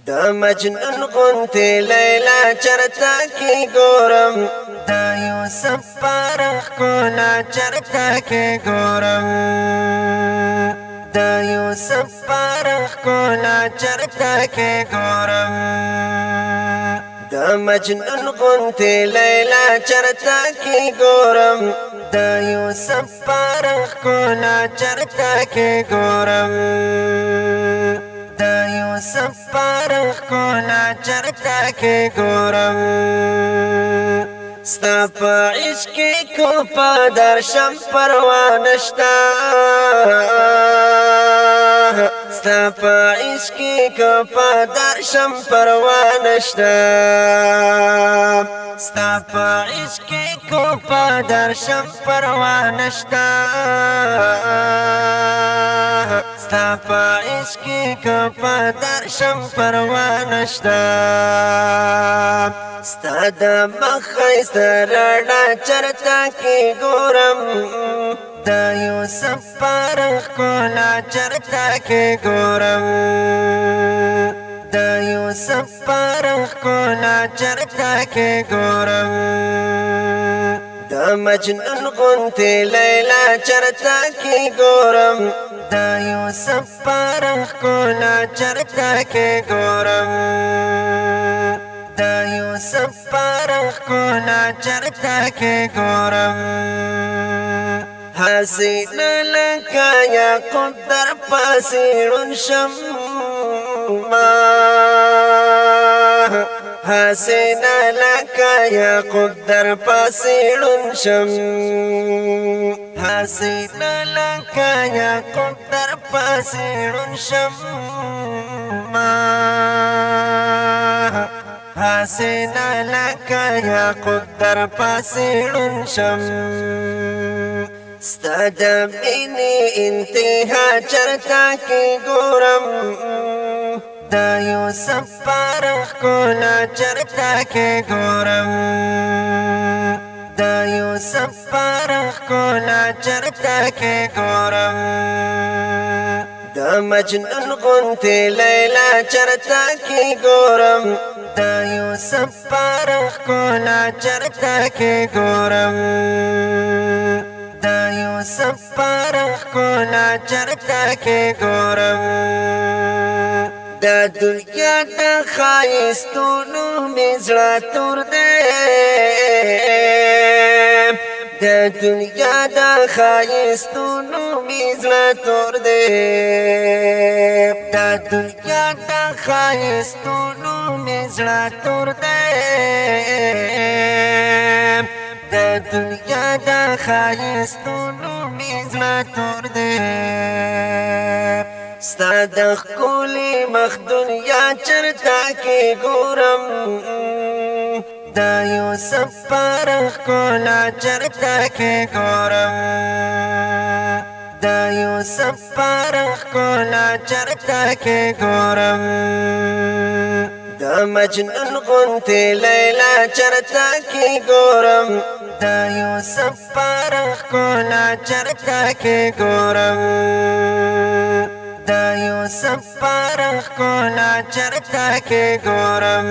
دا مجنون غنتی لیلا چرتا کی گورم دا یوسف پارخ کولا چرتا کی گورم دا یوسف پارخ کولا چرتا کی گورم دا مجنون غنتی لیلا چرتا کی گورم دا یوسف پارخ کولا چرتا کی گورم دا یوسف پارخ کولا چرتا کی گورم ستا پا عشقی کو پا درشم پروانشتا ستا پا عشقی کو پا درشم پروانشتا ستا پا عشقی کو پا درشم پروانشتا ستا پا عشقی کو پا درشم پروانشتا ستا دا مخیست رڑا چرتا کی گورم دا یوسف پارخ کولا چرتا کی گورم دا یوسف پارخ کولا چرتا کی گورم دا مجنون غنتی لیلا چرتا کی گورم دا یوسف پارخ کولا چرتا کی گورم دا یوسف پارخ کولا چرتا کی گورم حسین لکا یا قدر پاسیرون شما حسین لکا یا قدر پاسیرون شم حسین لکا یا قدر پاسیرون شما حسین لکا یا قدر پاسیرون شم ستا دا مینی انتہا چرتا کی گورم دا یوسف پارخ کولا چرتا کی گورم دا یوسف پارخ کولا چرتا کی گورم دا مجنون غنتی لیلا چرتا کی گورم دا یوسف پارخ کولا چرتا کی گورم دا یوسف پارخ کولا چرتا کی گورم دا دنیا دا خایستونو مزړه تور دی دا دنیا دا خایستونو مزړه تور دی دا دنیا دا خایستونو مزړه تور دی دا دنیا دا خایستونو مزړه تور دی ستا د ښکلي مخ دنیا چرتا کی ګورم دا یوسف پارخ کولا چرتا کی ګورم دا یوسف پارخ کولا چرتا کی ګورم دا مجنون غنتی لیلا چرتا کی گورم دا یوسف پارخ کولا چرتا کی گورم دا یوسف پارخ کولا چرتا کی گورم